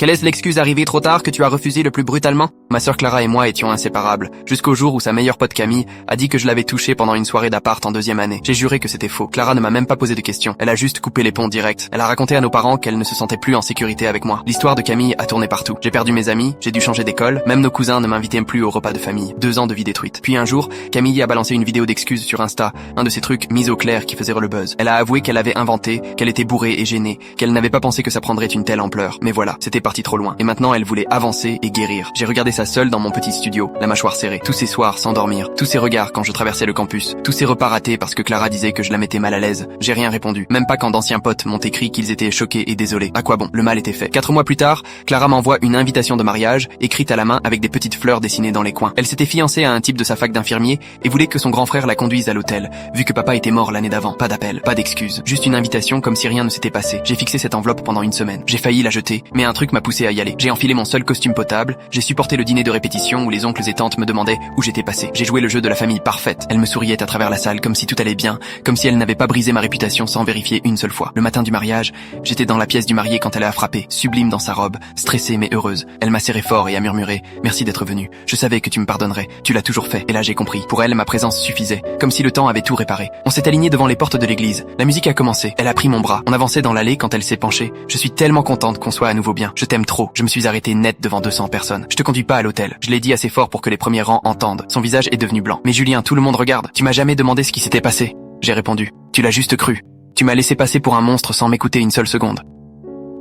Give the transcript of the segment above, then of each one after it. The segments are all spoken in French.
Quelle est l'excuse arrivée trop tard que tu as refusé le plus brutalement? Ma sœur Clara et moi étions inséparables, jusqu'au jour où sa meilleure pote Camille a dit que je l'avais touchée pendant une soirée d'appart en 2e année. J'ai juré que c'était faux. Clara ne m'a même pas posé de questions. Elle a juste coupé les ponts direct. Elle a raconté à nos parents qu'elle ne se sentait plus en sécurité avec moi. L'histoire de Camille a tourné partout. J'ai perdu mes amis, j'ai dû changer d'école, même nos cousins ne m'invitaient plus au repas de famille. 2 ans de vie détruite. Puis un jour, Camille a balancé une vidéo d'excuses sur Insta, un de ces trucs mis au clair qui faisaient le buzz. Elle a avoué qu'elle avait inventé, qu'elle était bourrée et gênée, qu'elle n'avait pas pensé que ça prendrait une telle ampleur. Mais voilà, c'était parti trop loin. Et maintenant, elle voulait avancer et guérir. J'ai regardé ça seule dans mon petit studio, la mâchoire serrée. Tous ces soirs sans dormir, tous ces regards quand je traversais le campus, tous ces repas ratés parce que Clara disait que je la mettais mal à l'aise. J'ai rien répondu, même pas quand d'anciens potes m'ont écrit qu'ils étaient choqués et désolés. À quoi bon? Le mal était fait. 4 mois plus tard, Clara m'envoie une invitation de mariage, écrite à la main avec des petites fleurs dessinées dans les coins. Elle s'était fiancée à un type de sa fac d'infirmier et voulait que son grand frère la conduise à l'hôtel, vu que papa était mort l'année d'avant. Pas d'appel, pas d'excuses, juste une invitation comme si rien ne s'était passé. J'ai fixé cette enveloppe pendant une semaine. J'ai failli la jeter, mais un truc m'a poussé à y aller. J'ai enfilé mon seul costume potable, j'ai supporté le dîner de répétition où les oncles et tantes me demandaient où j'étais passé. J'ai joué le jeu de la famille parfaite. Elle me souriait à travers la salle comme si tout allait bien, comme si elle n'avait pas brisé ma réputation sans vérifier une seule fois. Le matin du mariage, j'étais dans la pièce du marié quand elle a frappé, sublime dans sa robe, stressée mais heureuse. Elle m'a serré fort et a murmuré « Merci d'être venu. Je savais que tu me pardonnerais. Tu l'as toujours fait. » Et là j'ai compris. Pour elle, ma présence suffisait, comme si le temps avait tout réparé. On s'est aligné devant les portes de l'église. La musique a commencé. Elle a pris mon bras. On avançait dans l'allée quand elle s'est penchée. Je suis tellement contente qu'on soit à nouveau bien. Je t'aime trop. Je me suis arrêté net devant 200 personnes. Je te conduis pas à l'hôtel. Je l'ai dit assez fort pour que les premiers rangs entendent. Son visage est devenu blanc. Mais Julien, tout le monde regarde. Tu m'as jamais demandé ce qui s'était passé. J'ai répondu. Tu l'as juste cru. Tu m'as laissé passer pour un monstre sans m'écouter une seule seconde.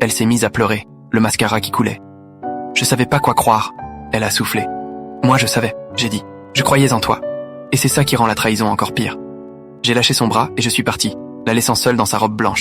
Elle s'est mise à pleurer, le mascara qui coulait. Je savais pas quoi croire. Elle a soufflé. Moi je savais, j'ai dit. Je croyais en toi. Et c'est ça qui rend la trahison encore pire. J'ai lâché son bras et je suis parti, la laissant seule dans sa robe blanche.